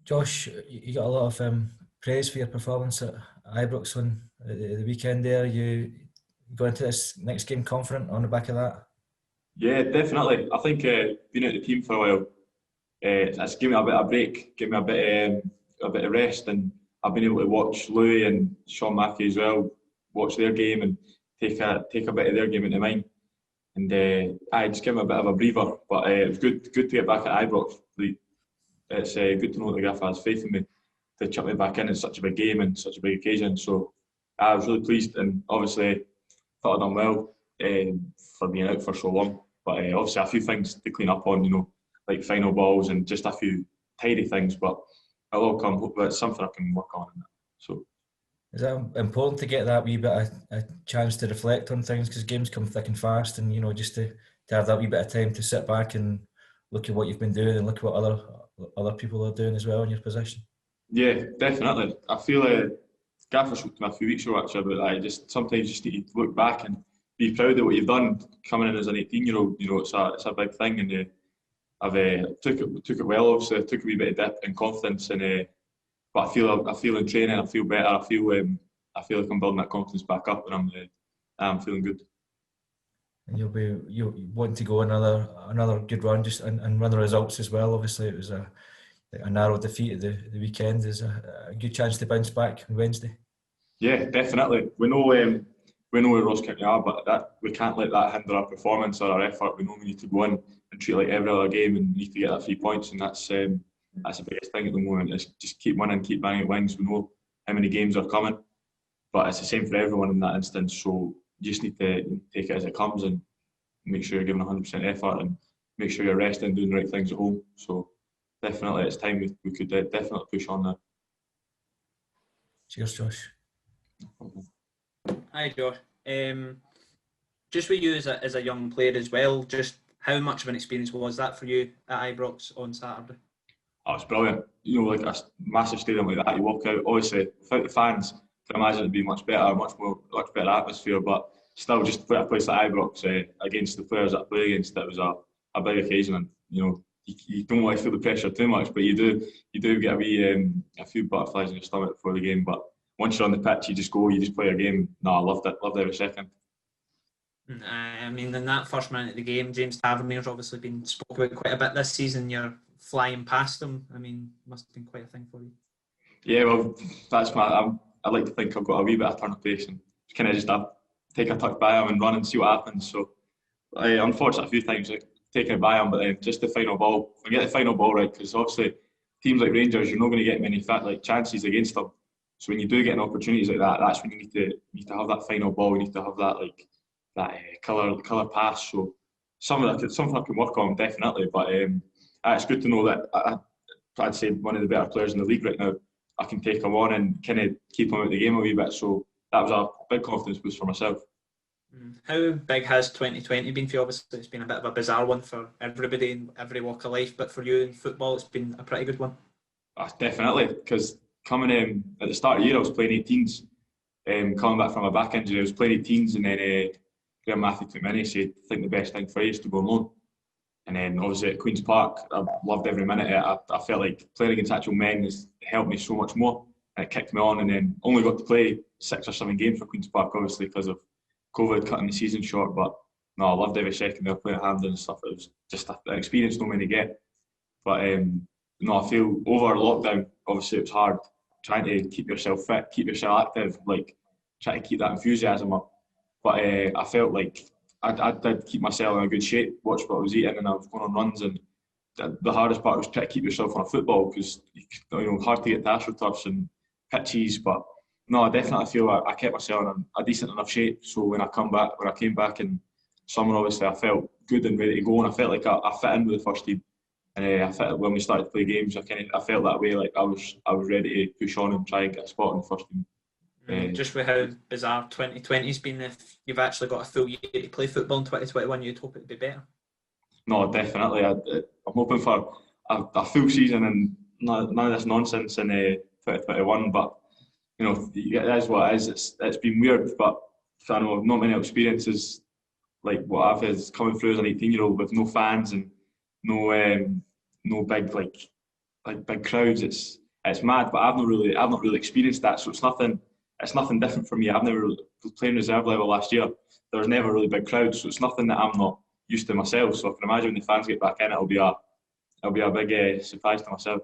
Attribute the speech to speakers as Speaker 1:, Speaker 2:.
Speaker 1: Josh, you got a lot of praise for your performance at Ibrox on the weekend there. You go into this next game confident on the back of that?
Speaker 2: Yeah, definitely. I think being out the team for a while, it's given me a bit of a break, give me a bit of rest, and I've been able to watch Louis and Sean Mackey as well, watch their game and take a bit of their game into mine, and I just give me a bit of a breather. But it was good to get back at Ibrox. It's good to know that the gaffer has faith in me to chuck me back in such a big game and such a big occasion. So I was really pleased, and obviously thought I'd done well for being out for so long. But obviously a few things to clean up on, like final balls and just a few tidy things. But it'll all come. Hopefully it's something I can work on. So.
Speaker 1: Is that important to get that wee bit of a chance to reflect on things, because games come thick and fast, and just to have that wee bit of time to sit back and look at what you've been doing and look at what other people are doing as well in your position?
Speaker 2: Yeah, definitely. I feel Gaffer spoke to me a few weeks ago actually about that. Just sometimes you just need to look back and be proud of what you've done coming in as an 18-year-old. It's a big thing, and I've took it well. Obviously, I took a wee bit of dip in confidence, and but I feel in training, I feel better. I feel like I'm building that confidence back up, and I'm feeling good.
Speaker 1: And you want to go another good run, just and run the results as well. Obviously, it was a narrow defeat at the weekend. Is a good chance to bounce back on Wednesday.
Speaker 2: Yeah, definitely. We know where Ross County are, but we can't let that hinder our performance or our effort. We know we need to go in and treat it like every other game, and need to get that 3 points, and that's the biggest thing at the moment. Is just keep winning, keep banging wings. We know how many games are coming, but it's the same for everyone in that instance. So you just need to take it as it comes and make sure you're giving 100% effort and make sure you're resting and doing the right things at home. So definitely, it's time we could definitely push on that.
Speaker 1: Cheers, Josh.
Speaker 3: Hi, Josh. Just with you as a young player as well, just how much of an experience was that for you at Ibrox on Saturday?
Speaker 2: Oh, it's brilliant. Like a massive stadium like that, you walk out, obviously, without the fans, I can imagine it'd be much better atmosphere, but still, just to play at a place like Ibrox against the players that I play against, it was a big occasion, and you don't want to feel the pressure too much, but you do get a few butterflies in your stomach before the game. But once you're on the pitch, you just play your game. No, I loved every second.
Speaker 3: I mean, in that first minute of the game, James Tavernier's obviously been spoke about quite a bit this season. You're flying past him. I mean, must have been quite a thing for you.
Speaker 2: Yeah, well, that's I like to think I've got a wee bit of turn of pace and kind of just take a tuck by him and run and see what happens. So, unfortunately, a few times taking it by him, but then just the final ball. If I get the final ball right, because obviously teams like Rangers, you're not going to get many chances against them. So when you do get opportunities like that, that's when you need to have that final ball. You need to have that colour pass. So something I can work on definitely. But it's good to know that I'd say one of the better players in the league right now. I can take him on and kind of keep him out the game a wee bit. So that was a big confidence boost for myself.
Speaker 3: How big has 2020 been for you? Obviously, it's been a bit of a bizarre one for everybody in every walk of life, but for you in football, it's been a pretty good one.
Speaker 2: Definitely, because coming at the start of the year, I was playing 18s. Coming back from a back injury, I was playing 18s, and then Graham Matthew took me in and said, I think the best thing for you is to go on loan. And then obviously at Queen's Park, I loved every minute of it. I felt like playing against actual men has helped me so much more. And it kicked me on, and then only got to play 6 or 7 games for Queen's Park, obviously, because of COVID cutting the season short. But no, I loved every second they were playing at Hampden and stuff. It was just an experience no many get. But I feel over lockdown, obviously it was hard trying to keep yourself fit, keep yourself active, try to keep that enthusiasm up. But I felt like I did keep myself in a good shape, watch what I was eating, and I was going on runs. And the hardest part was trying to keep yourself on a football, because hard to get to astroturfs and pitches. But no, I definitely feel I kept myself in a decent enough shape. So when I came back in summer, obviously I felt good and ready to go, and I felt like I fit in with the first team. And when we started to play games, I felt that way, like I was ready to push on and try and get a spot in the first team.
Speaker 3: Just with how bizarre 2020's been, if you've actually got a full year to play football in 2021, you'd hope it'd be better.
Speaker 2: No, definitely. I'm hoping for a full season and none of this nonsense in 2021. But it is what it is. It's been weird, but I know not many experiences like what I've had coming through as an 18-year-old with no fans and no big like big crowds, it's mad. But I've not really experienced that, so it's nothing different for me. I've never really, playing reserve level last year, there was never really big crowds, so it's nothing that I'm not used to myself. So I can imagine when the fans get back in, it'll be a big surprise to myself.